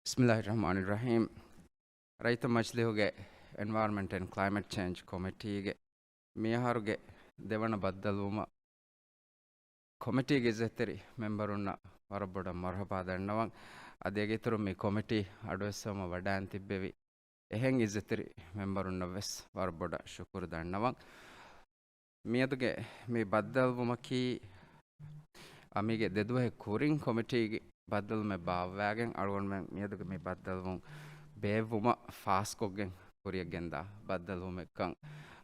Bismillahirrahmanirrahim. Raita Majlis Environment and Climate Change Committee Miyaharuge Devana Baddaluma Committee Gezeteri Memberuna Varaboda Marhabada Nawang Adegituru me committee Adwesama Vadanti Bevi Eheng Izeteri Memberuna Ves Varaboda Shukurda Nawang Miaduge me Baddalumaki Amige Deduhe Kuring Committee Baddal me Bavagan Argon Miaduge me Baddalum Bevuma Faskogen Kuriagenda Baddalumekang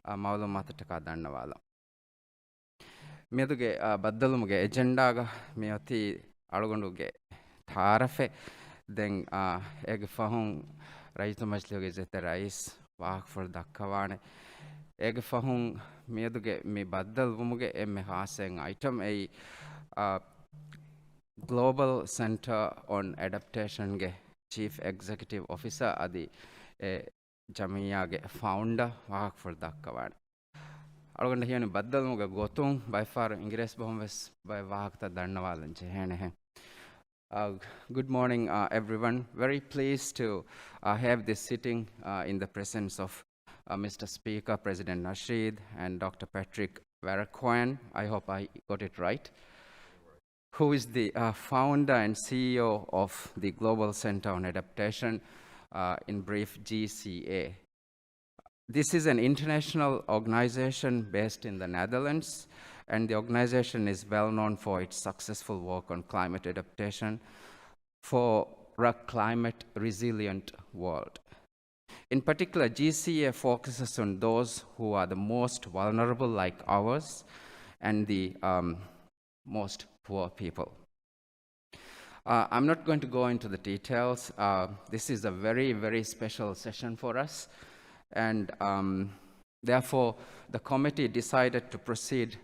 Maulu Matataka Dandavala. Meduge Baddalumuge agenda Mioti Argonuge Tarafe then Egg Fahung Raito Majlis Zeterais Walk for Dakavane Egg Fahung Meduge me Baddal Wumuge Emme Haseng item a Global Center on Adaptation ge Chief Executive Officer Adi Jamia ge founder Walk for Dakavane. Algonda hiyani baddalmuga gotung by far ingres bohmes by wahakta dannawalan chehene. Good morning everyone. Very pleased to have this sitting in the presence of Mr. Speaker, President Nasheed and Dr. Patrick Verkooijen. I hope I got it right. Who is the founder and CEO of the Global Center on Adaptation, in brief GCA. This is an international organization based in the Netherlands, and the organization is well known for its successful work on climate adaptation for a climate resilient world. In particular, GCA focuses on those who are the most vulnerable like ours and the most poor people. I'm not going to go into the details. This is a very, very special session for us. And therefore, the committee decided to proceed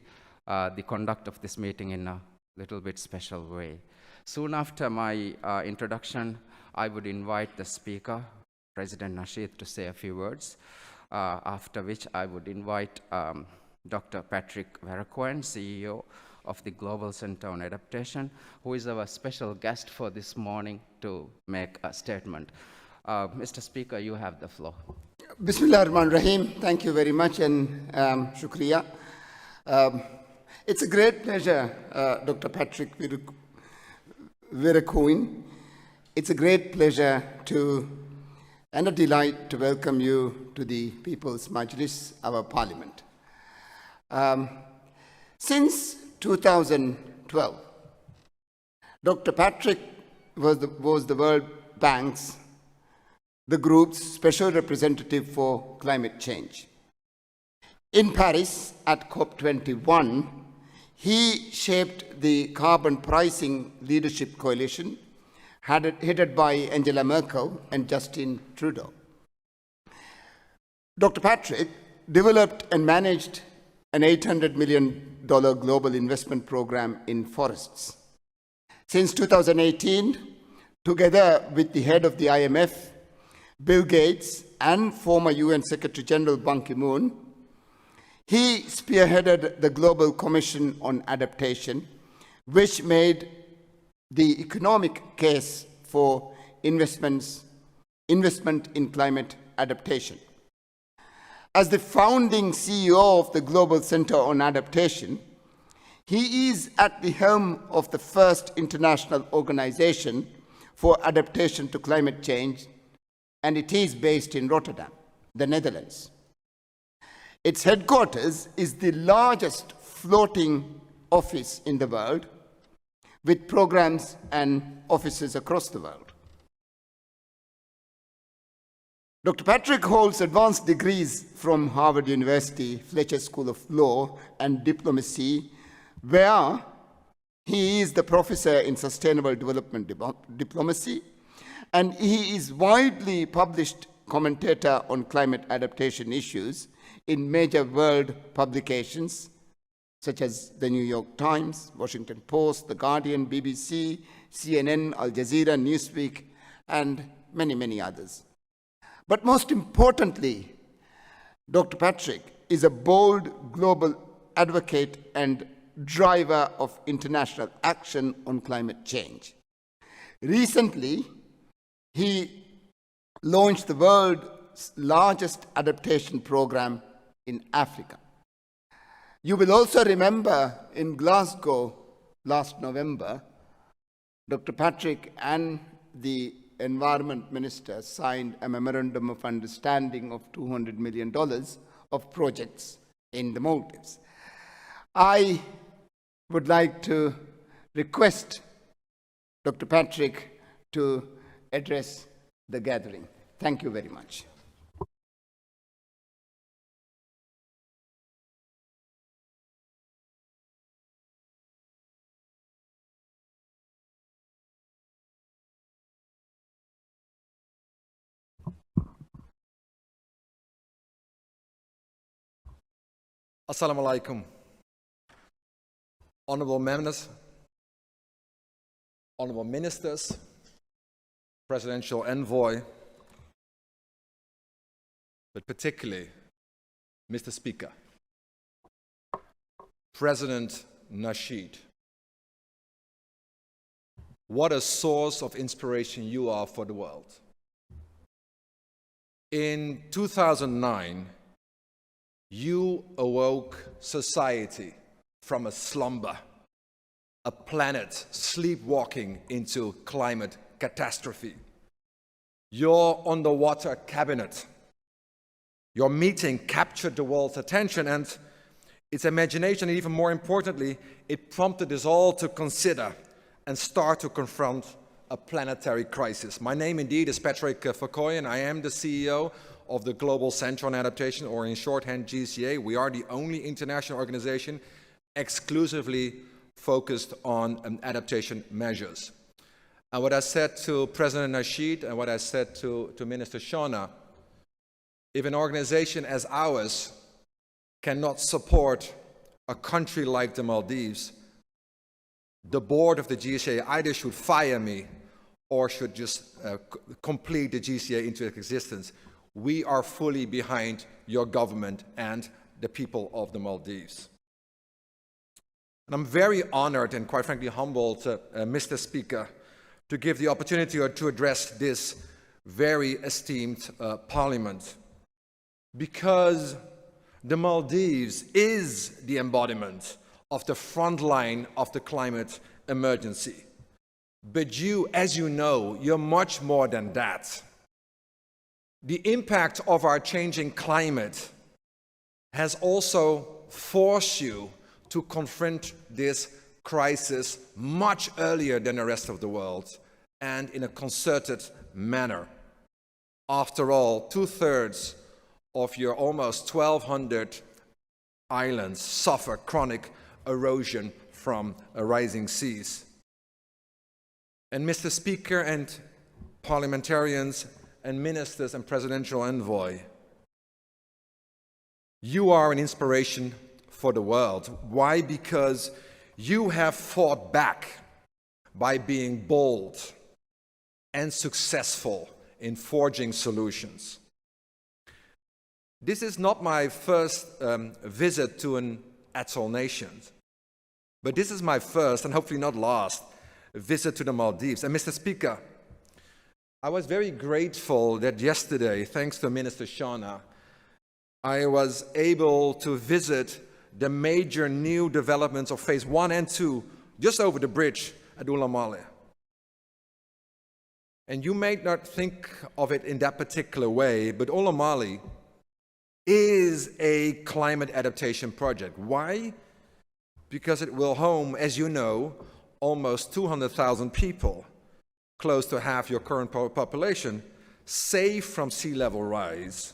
the conduct of this meeting in a little bit special way. Soon after my introduction, I would invite the speaker, President Nasheed, to say a few words, after which I would invite Dr. Patrick Verkooijen, CEO of the Global Center on Adaptation, who is our special guest for this morning to make a statement. Mr. Speaker, you have the floor. Bismillah ar-Rahman Rahim. Thank you very much and shukriya. It's a great pleasure, Dr. Patrick Verkooijen. It's a great pleasure and a delight to welcome you to the People's Majlis, our parliament. Since 2012, Dr. Patrick was the World Bank's the group's special representative for climate change. In Paris at COP21, he shaped the carbon pricing leadership coalition headed by Angela Merkel and Justin Trudeau. Dr. Patrick developed and managed an $800 million global investment program in forests. Since 2018, together with the head of the IMF, Bill Gates, and former UN Secretary General Ban Ki-moon, he spearheaded the Global Commission on Adaptation, which made the economic case for investment in climate adaptation. As the founding CEO of the Global Center on Adaptation, he is at the helm of the first international organization for adaptation to climate change, and it is based in Rotterdam, the Netherlands. Its headquarters is the largest floating office in the world, with programs and offices across the world. Dr. Patrick holds advanced degrees from Harvard University, Fletcher School of Law and Diplomacy, where he is the professor in sustainable development diplomacy, and he is widely published commentator on climate adaptation issues in major world publications such as the New York Times, Washington Post, The Guardian, BBC, CNN, Al Jazeera, Newsweek, and many, many others. But most importantly, Dr. Patrick is a bold global advocate and driver of international action on climate change. Recently, he launched the world's largest adaptation program in Africa. You will also remember in Glasgow last November, Dr. Patrick and the Environment Minister signed a memorandum of understanding of $200 million of projects in the Maldives. I would like to request Dr. Patrick to address the gathering. Thank you very much. Assalamu alaikum. Honorable members, honorable ministers, presidential envoy, but particularly Mr. Speaker, President Nasheed. What a source of inspiration you are for the world. In 2009, you awoke society from a slumber, a planet sleepwalking into climate catastrophe. Your underwater cabinet, your meeting captured the world's attention and its imagination, and even more importantly, it prompted us all to consider and start to confront a planetary crisis. My name indeed is Verkooijen. I am the CEO of the Global Center on Adaptation, or in shorthand GCA. We are the only international organization exclusively focused on adaptation measures. And what I said to President Nasheed and what I said to Minister Shauna, if an organization as ours cannot support a country like the Maldives, the board of the GCA either should fire me or should just complete the GCA into existence. We are fully behind your government and the people of the Maldives. And I'm very honored and quite frankly humbled, Mr. Speaker, to give the opportunity to address this very esteemed Parliament, because the Maldives is the embodiment of the front line of the climate emergency. But you, as you know, you're much more than that. The impact of our changing climate has also forced you to confront this crisis much earlier than the rest of the world and in a concerted manner. After all, 2/3 of your almost 1,200 islands suffer chronic erosion from rising seas. And Mr. Speaker and parliamentarians and ministers and presidential envoy, you are an inspiration for the world. Why? Because you have fought back by being bold and successful in forging solutions. This is not my first visit to an atoll nation, but this is my first, and hopefully not last, visit to the Maldives. And Mr. Speaker, I was very grateful that yesterday, thanks to Minister Shauna, I was able to visit the major new developments of phase 1 and 2 just over the bridge at Ulamale. And you may not think of it in that particular way, but Ulamale is a climate adaptation project. Why? Because it will home, as you know, almost 200,000 people, close to half your current population, safe from sea level rise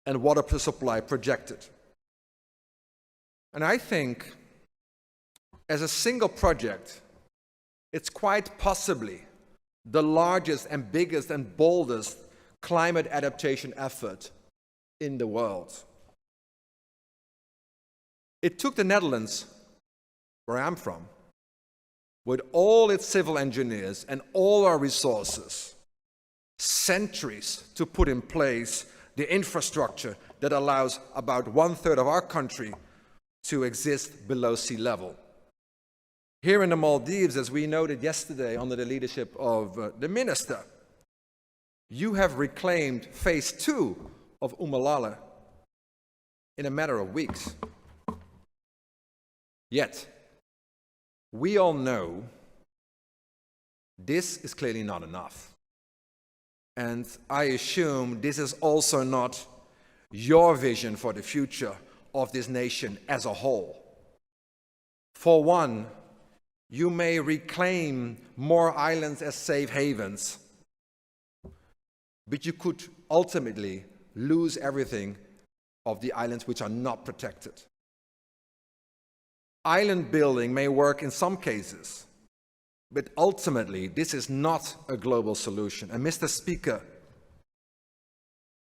and water supply projected. And I think, as a single project, it's quite possibly the largest and biggest and boldest climate adaptation effort in the world. It took the Netherlands, where I'm from, with all its civil engineers and all our resources, centuries to put in place the infrastructure that allows about 1/3 of our country to exist below sea level. Here in the Maldives, as we noted yesterday under the leadership of the minister, You have reclaimed phase 2 of Umalala in a matter of weeks. Yet, we all know this is clearly not enough. And I assume this is also not your vision for the future of this nation as a whole. For one, you may reclaim more islands as safe havens, but you could ultimately lose everything of the islands which are not protected. Island building may work in some cases, but ultimately this is not a global solution. And Mr. Speaker,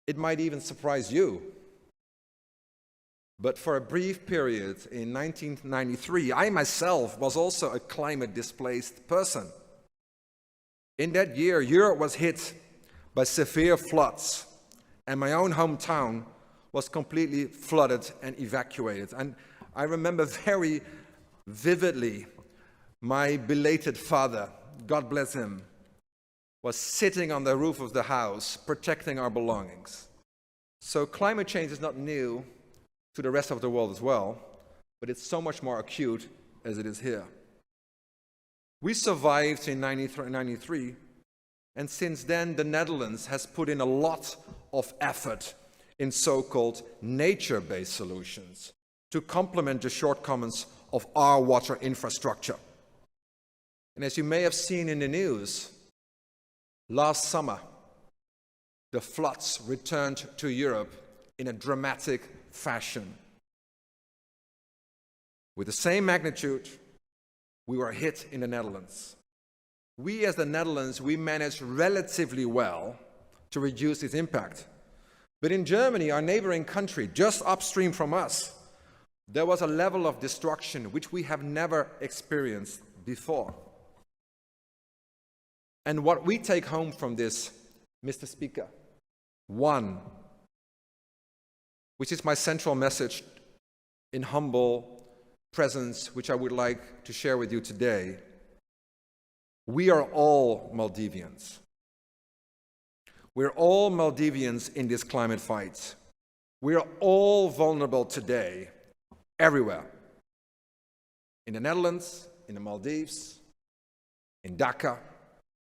it might even surprise you, but for a brief period in 1993, I myself was also a climate-displaced person. In that year, Europe was hit by severe floods, and my own hometown was completely flooded and evacuated. And I remember very vividly my belated father, God bless him, was sitting on the roof of the house protecting our belongings. So climate change is not new to the rest of the world as well, but it's so much more acute as it is here. We survived in 93, and since then the Netherlands has put in a lot of effort in so-called nature-based solutions to complement the shortcomings of our water infrastructure. And as you may have seen in the news, last summer, the floods returned to Europe in a dramatic fashion. With the same magnitude, we were hit in the Netherlands. We as the Netherlands, we managed relatively well to reduce its impact. But in Germany, our neighboring country, just upstream from us, there was a level of destruction which we have never experienced before. And what we take home from this, Mr. Speaker, one, which is my central message in humble presence, which I would like to share with you today. We are all Maldivians. We're all Maldivians in this climate fight. We are all vulnerable today, everywhere. In the Netherlands, in the Maldives, in Dhaka,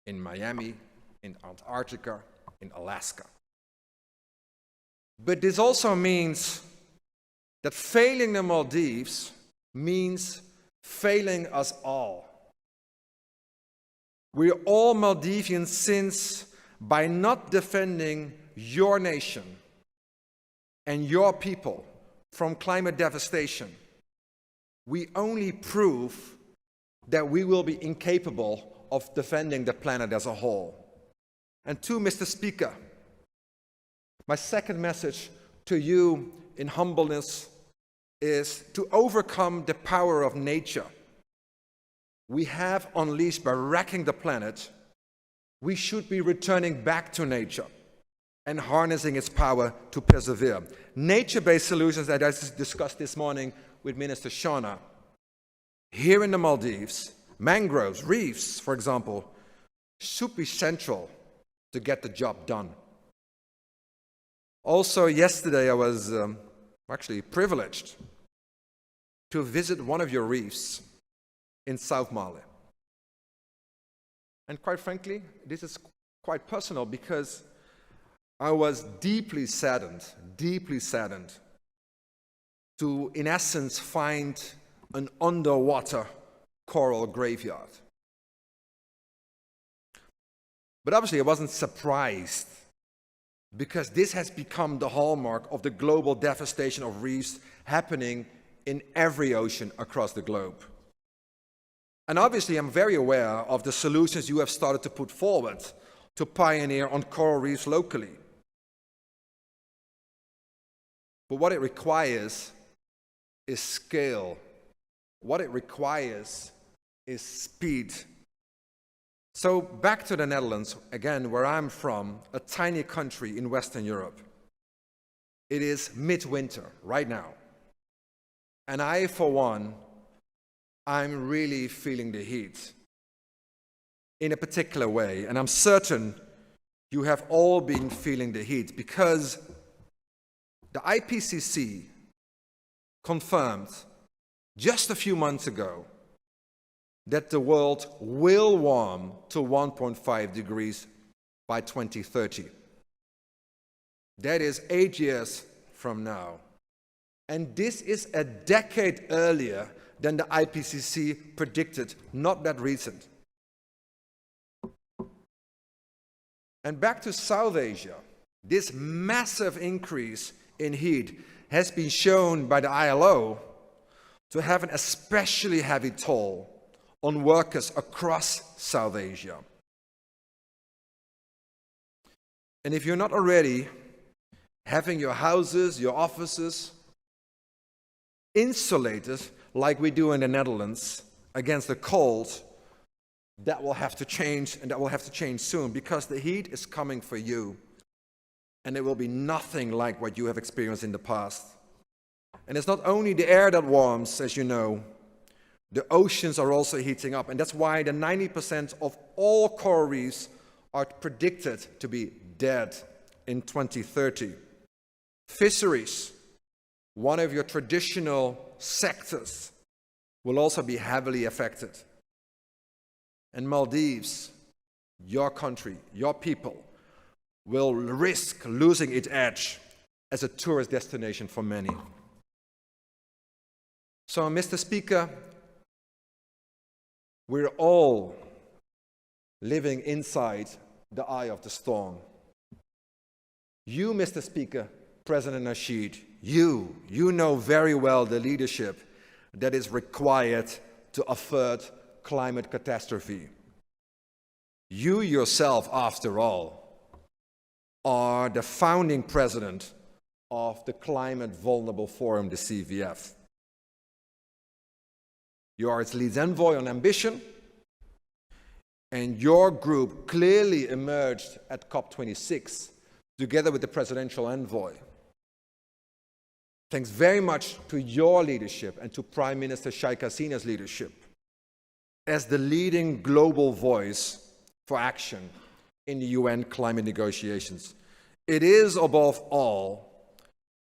in Miami, in Antarctica, in Alaska. But this also means that failing the Maldives means failing us all. We're all Maldivians since by not defending your nation and your people from climate devastation, we only prove that we will be incapable of defending the planet as a whole. And two, Mr. Speaker, my second message to you in humbleness is to overcome the power of nature we have unleashed by wrecking the planet. We should be returning back to nature and harnessing its power to persevere. Nature-based solutions that I discussed this morning with Minister Shauna, here in the Maldives, mangroves, reefs, for example, should be central to get the job done. Also, yesterday I was actually privileged to visit one of your reefs in South Mali. And quite frankly, this is quite personal because I was deeply saddened to, in essence, find an underwater coral graveyard. But obviously I wasn't surprised because this has become the hallmark of the global devastation of reefs happening in every ocean across the globe. And obviously I'm very aware of the solutions you have started to put forward to pioneer on coral reefs locally. But what it requires is scale. What it requires is speed. So back to the Netherlands, again, where I'm from, a tiny country in Western Europe. It is midwinter right now. And I, for one, I'm really feeling the heat in a particular way. And I'm certain you have all been feeling the heat because the IPCC confirmed just a few months ago that the world will warm to 1.5 degrees by 2030. That is 8 years from now. And this is a decade earlier than the IPCC predicted, not that recent. And back to South Asia, this massive increase in heat has been shown by the ILO to have an especially heavy toll on workers across South Asia. And if you're not already having your houses, your offices insulated like we do in the Netherlands against the cold, that will have to change, and that will have to change soon, because the heat is coming for you, and it will be nothing like what you have experienced in the past. And it's not only the air that warms, as you know, the oceans are also heating up, and that's why the 90% of all coral reefs are predicted to be dead in 2030. Fisheries, one of your traditional sectors, will also be heavily affected. And Maldives, your country, your people, will risk losing its edge as a tourist destination for many. So, Mr. Speaker, we're all living inside the eye of the storm. You, Mr. Speaker, President Nasheed, you know very well the leadership that is required to avert climate catastrophe. You yourself, after all, are the founding president of the Climate Vulnerable Forum, the CVF. You are its lead envoy on ambition, and your group clearly emerged at COP26 together with the presidential envoy. Thanks very much to your leadership and to Prime Minister Sheikh Hasina's leadership as the leading global voice for action in the UN climate negotiations. It is, above all,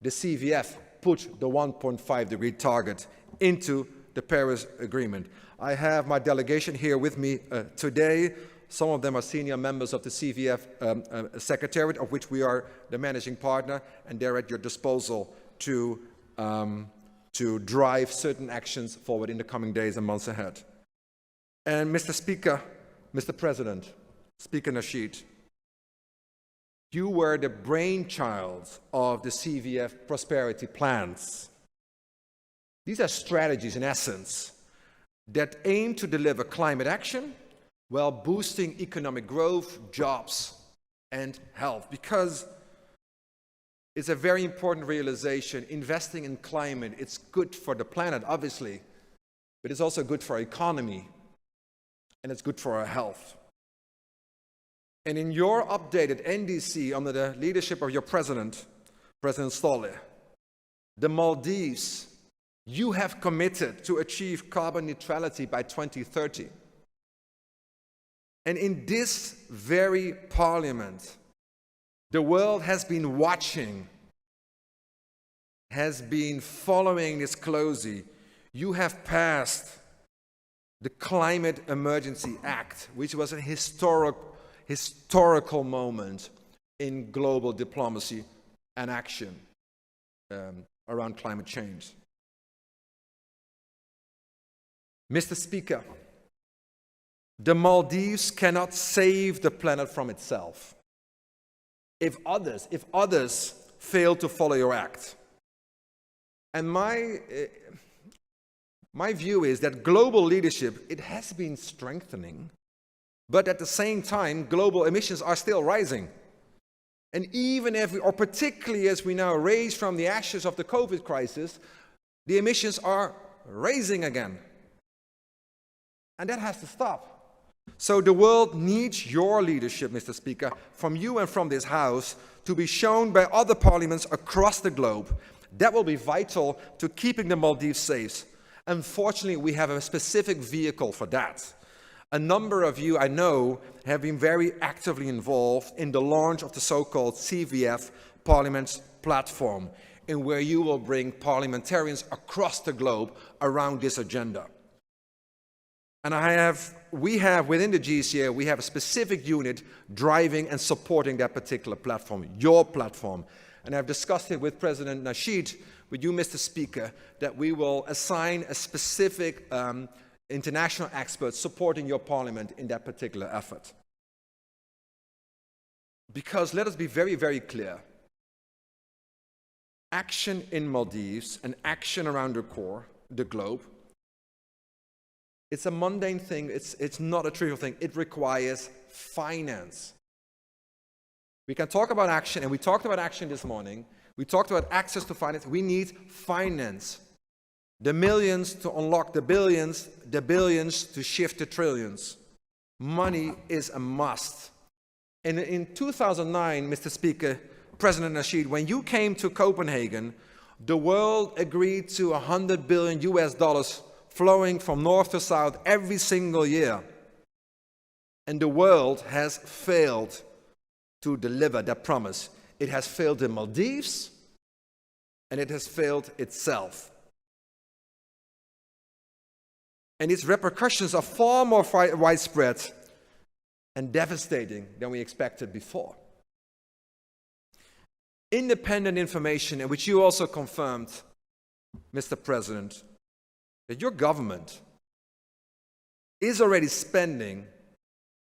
the CVF put the 1.5 degree target into the Paris Agreement. I have my delegation here with me today. Some of them are senior members of the CVF Secretariat, of which we are the managing partner, and they're at your disposal to drive certain actions forward in the coming days and months ahead. And Mr. Speaker, Mr. President, Speaker Nasheed, you were the brainchild of the CVF prosperity plans. These are strategies, in essence, that aim to deliver climate action while boosting economic growth, jobs, and health. Because it's a very important realization. Investing in climate, it's good for the planet, obviously, but it's also good for our economy, and it's good for our health. And in your updated NDC, under the leadership of your president, President Stolle, the Maldives, you have committed to achieve carbon neutrality by 2030. And in this very parliament, the world has been watching, has been following this closely. You have passed the Climate Emergency Act, which was a historical moment in global diplomacy and action around climate change. Mr. Speaker, the Maldives cannot save the planet from itself if others fail to follow your act. And my view is that global leadership, it has been strengthening, but at the same time, global emissions are still rising. And even if or particularly as we now raise from the ashes of the COVID crisis, the emissions are rising again. And that has to stop. So the world needs your leadership, Mr. Speaker, from you and from this House, to be shown by other parliaments across the globe. That will be vital to keeping the Maldives safe. Unfortunately, we have a specific vehicle for that. A number of you, I know, have been very actively involved in the launch of the so-called CVF Parliament platform, in where you will bring parliamentarians across the globe around this agenda. And we have within the GCA, we have a specific unit driving and supporting that particular platform, your platform. And I've discussed it with President Nasheed, with you, Mr. Speaker, that we will assign a specific international expert supporting your parliament in that particular effort. Because let us be very, very clear. Action in Maldives and action around the globe, it's a mundane thing, it's not a trivial thing. It requires finance. We can talk about action, and we talked about action this morning. We talked about access to finance. We need finance. The millions to unlock the billions to shift the trillions. Money is a must. And in 2009, Mr. Speaker, President Nasheed, when you came to Copenhagen, the world agreed to $100 billion US flowing from north to south every single year. And the world has failed to deliver that promise. It has failed the Maldives, and it has failed itself. And its repercussions are far more widespread and devastating than we expected before. Independent information, and which you also confirmed, Mr. President, that your government is already spending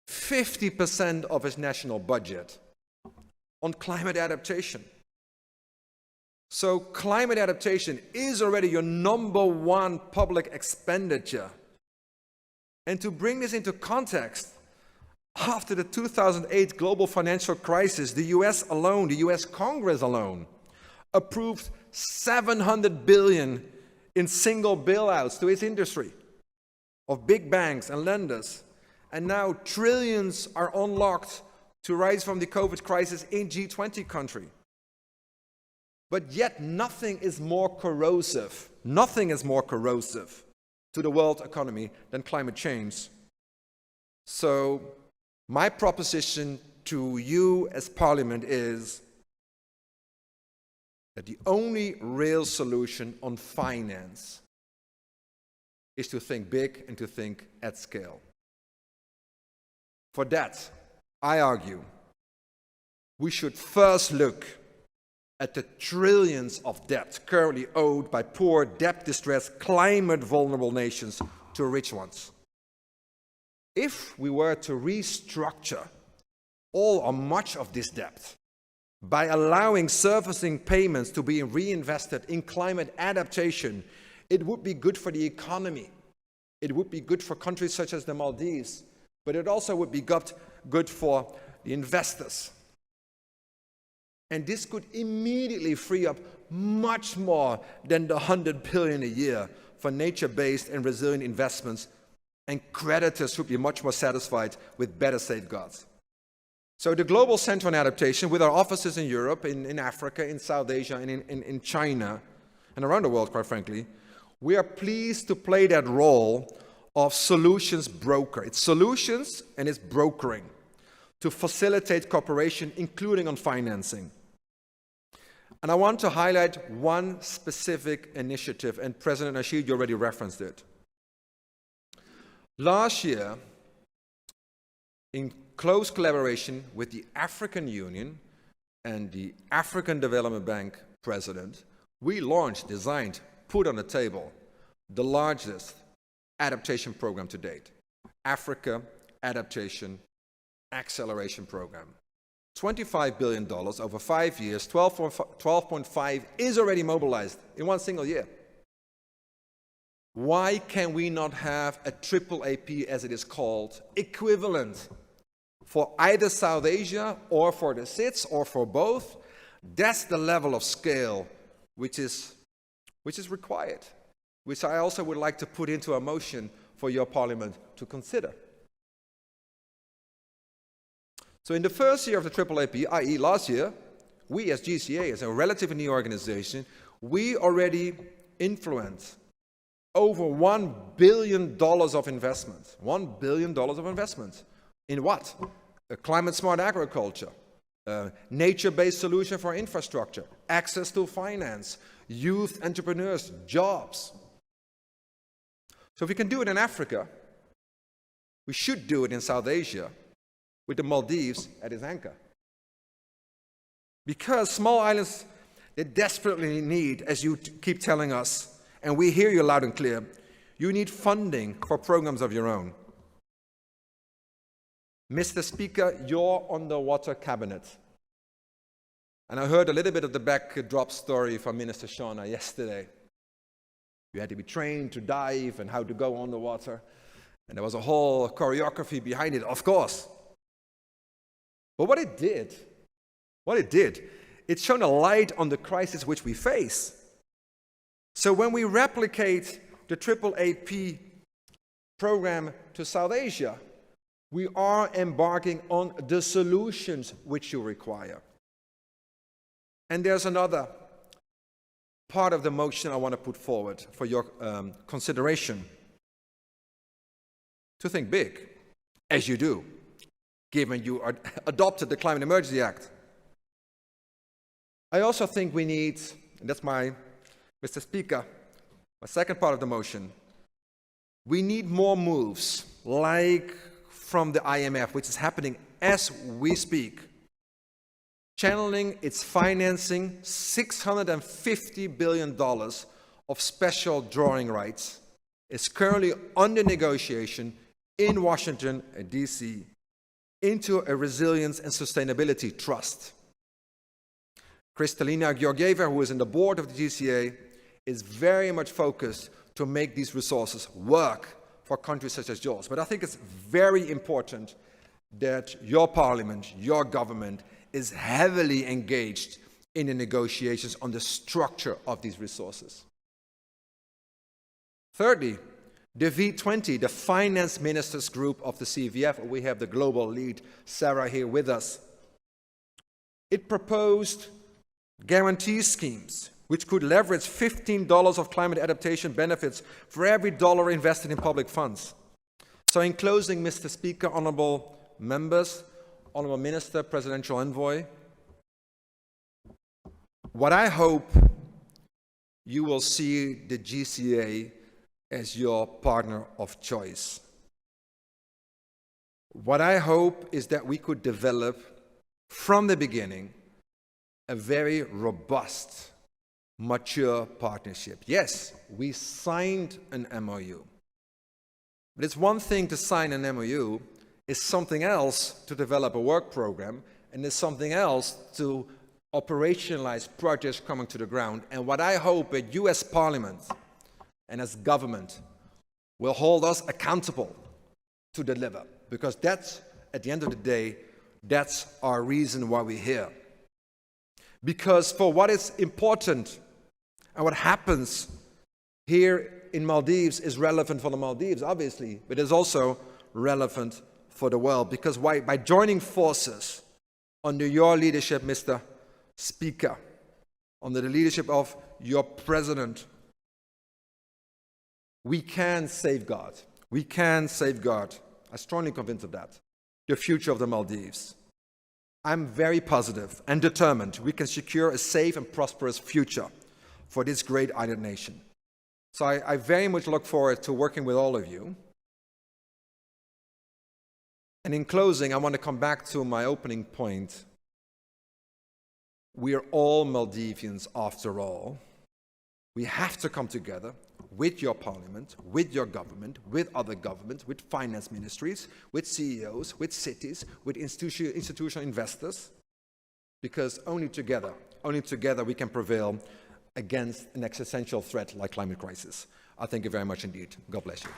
50% of its national budget on climate adaptation. So climate adaptation is already your #1 public expenditure. And to bring this into context, after the 2008 global financial crisis, the US alone, the US Congress alone, approved $700 billion in single bailouts to its industry of big banks and lenders. And now trillions are unlocked to rise from the COVID crisis in G20 country. But yet nothing is more corrosive to the world economy than climate change. So my proposition to you as Parliament is that the only real solution on finance is to think big and to think at scale. For that, I argue, we should first look at the trillions of debt currently owed by poor, debt-distressed, climate-vulnerable nations to rich ones. If we were to restructure all or much of this debt by allowing servicing payments to be reinvested in climate adaptation, it would be good for the economy. It would be good for countries such as the Maldives, but it also would be good for the investors. And this could immediately free up much more than the $100 billion a year for nature-based and resilient investments, and creditors would be much more satisfied with better safeguards. So the Global Center on Adaptation, with our offices in Europe, in Africa, in South Asia, and in China, and around the world, quite frankly, we are pleased to play that role of solutions broker. It's solutions and it's brokering to facilitate cooperation, including on financing. And I want to highlight one specific initiative, and President Nasheed, you already referenced it. Last year, in close collaboration with the African Union and the African Development Bank president, we launched, designed, put on the table the largest adaptation program to date, Africa Adaptation Acceleration Program. $25 billion over 5 years, 12.5 is already mobilized in one single year. Why can we not have a AAAP, as it is called, equivalent for either South Asia or for the SIDS or for both? That's the level of scale which is required, which I also would like to put into a motion for your Parliament to consider. So in the first year of the AAAP, i.e. last year, we as GCA, as a relatively new organization, we already influence over $1 billion of investment. $1 billion of investment. In what? Climate-smart agriculture, nature-based solution for infrastructure, access to finance, youth entrepreneurs, jobs. So if we can do it in Africa, we should do it in South Asia with the Maldives at its anchor. Because small islands, they desperately need, as you keep telling us, and we hear you loud and clear, you need funding for programs of your own. Mr. Speaker, you're on the water cabinet. And I heard a little bit of the backdrop story from Minister Shauna yesterday. You had to be trained to dive and how to go on the water. And there was a whole choreography behind it, of course. But what it did, it shone a light on the crisis which we face. So when we replicate the AAAP program to South Asia, we are embarking on the solutions which you require. And there's another part of the motion I want to put forward for your consideration. To think big, as you do, given you adopted the Climate Emergency Act. I also think we need, and that's Mr. Speaker, my second part of the motion, we need more moves, like from the IMF, which is happening as we speak, channeling its financing $650 billion of special drawing rights is currently under negotiation in Washington and DC into a resilience and sustainability trust. Kristalina Georgieva, who is in the board of the GCA, is very much focused to make these resources work for countries such as yours. But I think it's very important that your parliament, your government, is heavily engaged in the negotiations on the structure of these resources. Thirdly, the V20, the finance ministers group of the CVF, we have the global lead, Sarah, here with us. It proposed guarantee schemes which could leverage $15 of climate adaptation benefits for every dollar invested in public funds. So in closing, Mr. Speaker, honorable members, honorable minister, presidential envoy, what I hope you will see the GCA as your partner of choice. What I hope is that we could develop from the beginning a very robust, mature partnership. Yes, we signed an MOU. But it's one thing to sign an MOU, it's something else to develop a work program, and it's something else to operationalize projects coming to the ground. And what I hope that you as Parliament and as government will hold us accountable to deliver. Because that's, at the end of the day, that's our reason why we're here. Because for what is important and what happens here in Maldives is relevant for the Maldives, obviously, but it's also relevant for the world. Because by joining forces under your leadership, Mr. Speaker, under the leadership of your President, we can safeguard, I'm strongly convinced of that, the future of the Maldives. I'm very positive and determined we can secure a safe and prosperous future for this great island nation. So I very much look forward to working with all of you. And in closing, I want to come back to my opening point. We are all Maldivians after all. We have to come together with your parliament, with your government, with other governments, with finance ministries, with CEOs, with cities, with institutional investors, because only together we can prevail against an existential threat like climate crisis. I thank you very much indeed. God bless you.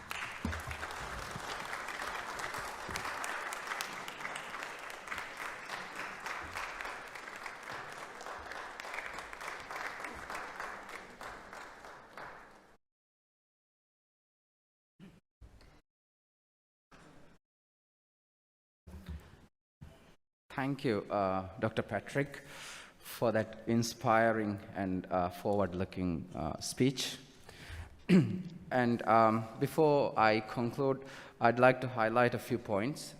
Thank you, Dr. Patrick, for that inspiring and forward-looking speech. And before I conclude, I'd like to highlight a few points.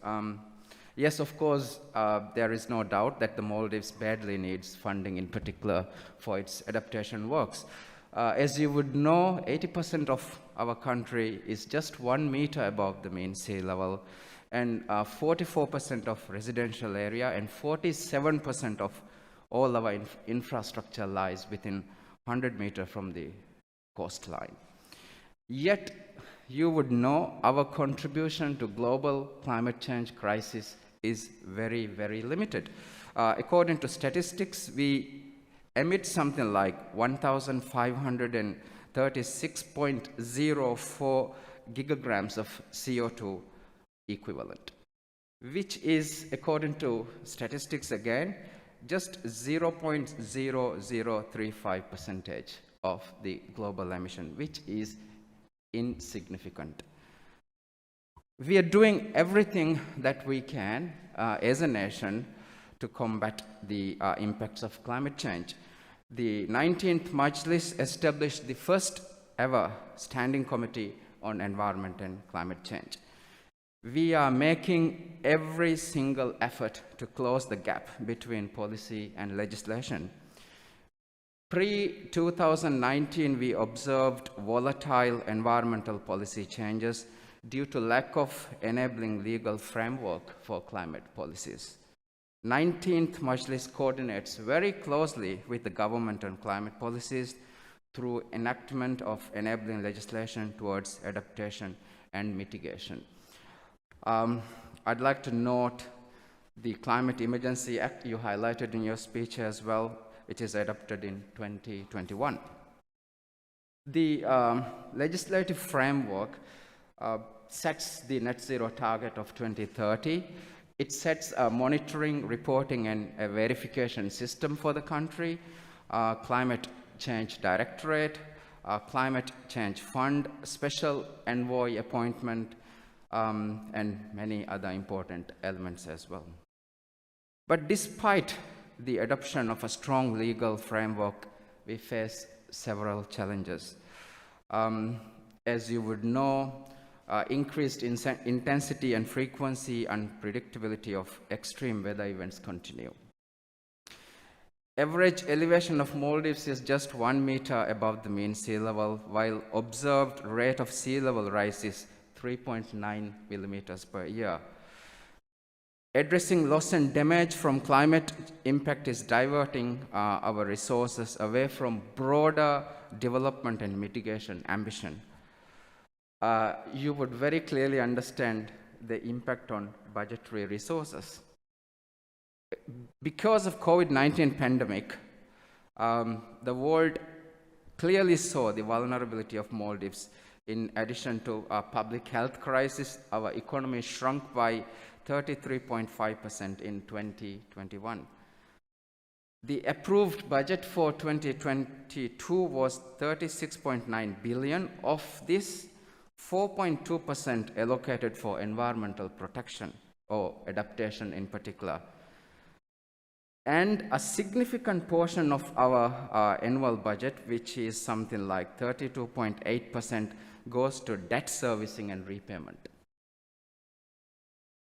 Yes, of course, there is no doubt that the Maldives badly needs funding, in particular for its adaptation works. As you would know, 80% of our country is just 1 meter above the mean sea level, and 44% of residential area and 47% of all our infrastructure lies within 100 meters from the coastline. Yet, you would know our contribution to global climate change crisis is very, very limited. According to statistics, we emit something like 1,536.04 gigagrams of CO2 equivalent, which is, according to statistics again, just 0.0035% of the global emission, which is insignificant. We are doing everything that we can as a nation to combat the impacts of climate change. The 19th Majlis established the first ever Standing Committee on Environment and Climate Change. We are making every single effort to close the gap between policy and legislation. Pre-2019, we observed volatile environmental policy changes due to lack of enabling legal framework for climate policies. 19th Majlis coordinates very closely with the government on climate policies through enactment of enabling legislation towards adaptation and mitigation. I'd like to note the Climate Emergency Act you highlighted in your speech as well. It is adopted in 2021. The legislative framework sets the net zero target of 2030. It sets a monitoring, reporting, and a verification system for the country, climate change directorate, climate change fund, special envoy appointment, and many other important elements as well. But despite the adoption of a strong legal framework, we face several challenges. As you would know, increased intensity and frequency and predictability of extreme weather events continue. Average elevation of Maldives is just 1 meter above the mean sea level, while observed rate of sea level rise is 3.9 millimeters per year. Addressing loss and damage from climate impact is diverting our resources away from broader development and mitigation ambition. You would very clearly understand the impact on budgetary resources. Because of COVID-19 pandemic, the world clearly saw the vulnerability of Maldives. In addition to a public health crisis, our economy shrunk by 33.5% in 2021. The approved budget for 2022 was 36.9 billion. Of this, 4.2% allocated for environmental protection or adaptation in particular. And a significant portion of our annual budget, which is something like 32.8%, goes to debt servicing and repayment.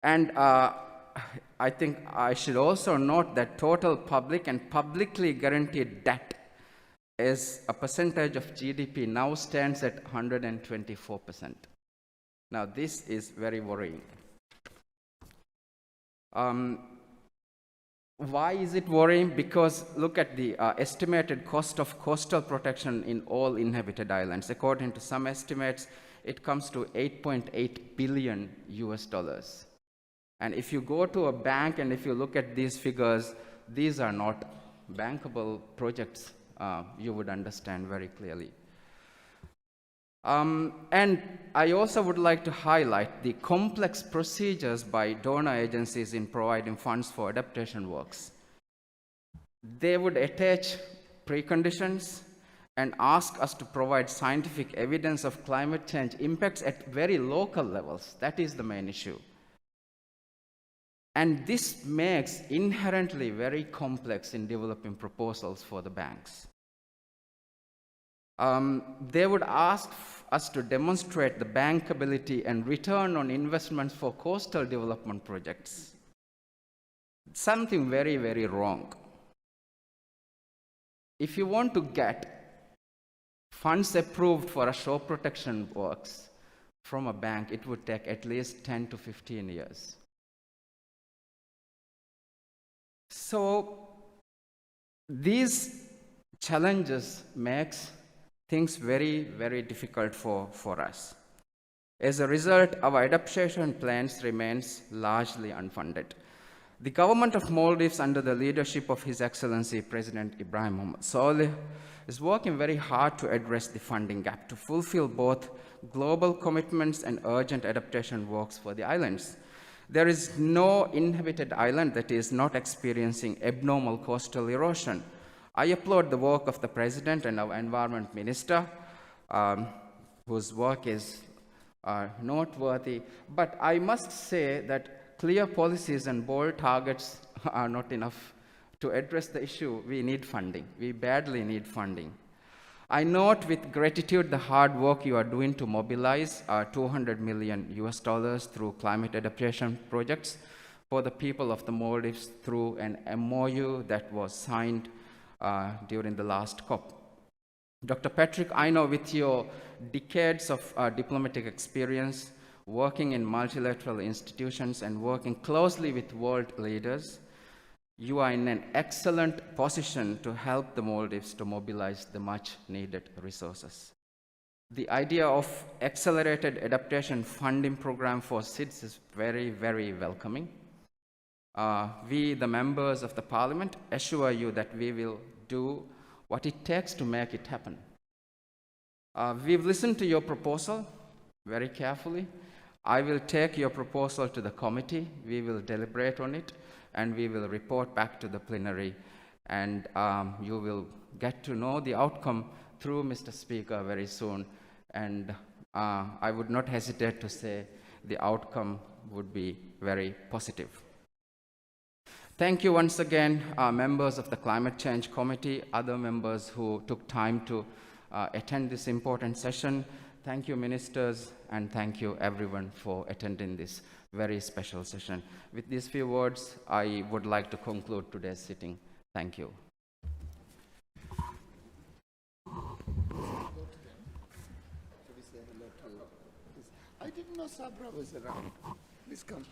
And I think I should also note that total public and publicly guaranteed debt as a percentage of GDP now stands at 124%. Now, this is very worrying. Why is it worrying? Because look at the estimated cost of coastal protection in all inhabited islands. According to some estimates, it comes to $8.8 billion US. And if you go to a bank and if you look at these figures, these are not bankable projects. You would understand very clearly. And I also would like to highlight the complex procedures by donor agencies in providing funds for adaptation works. They would attach preconditions and ask us to provide scientific evidence of climate change impacts at very local levels. That is the main issue. And this makes inherently very complex in developing proposals for the banks. They would ask us to demonstrate the bankability and return on investments for coastal development projects. Something very, very wrong. If you want to get funds approved for a shore protection works from a bank, it would take at least 10 to 15 years. So these challenges makes things very, very difficult for us. As a result, our adaptation plans remains largely unfunded. The government of Maldives, under the leadership of His Excellency President Ibrahim Mohamed Saleh, is working very hard to address the funding gap to fulfill both global commitments and urgent adaptation works for the islands. There is no inhabited island that is not experiencing abnormal coastal erosion. I applaud the work of the President and our Environment Minister, whose work is noteworthy, but I must say that clear policies and bold targets are not enough to address the issue. We need funding. We badly need funding. I note with gratitude the hard work you are doing to mobilize $200 million through climate adaptation projects for the people of the Maldives through an MOU that was signed during the last COP. Dr. Patrick, I know with your decades of diplomatic experience, working in multilateral institutions and working closely with world leaders, you are in an excellent position to help the Maldives to mobilize the much needed resources. The idea of accelerated adaptation funding program for SIDS is very, very welcoming. We, the members of the parliament, assure you that we will do what it takes to make it happen. We've listened to your proposal very carefully. I will take your proposal to the committee. We will deliberate on it, and we will report back to the plenary. And you will get to know the outcome through Mr. Speaker very soon. And I would not hesitate to say the outcome would be very positive. Thank you once again, members of the Climate Change Committee, other members who took time to attend this important session. Thank you, ministers, and thank you everyone for attending this very special session. With these few words, I would like to conclude today's sitting. Thank you. I didn't know Sabra was around. Please come.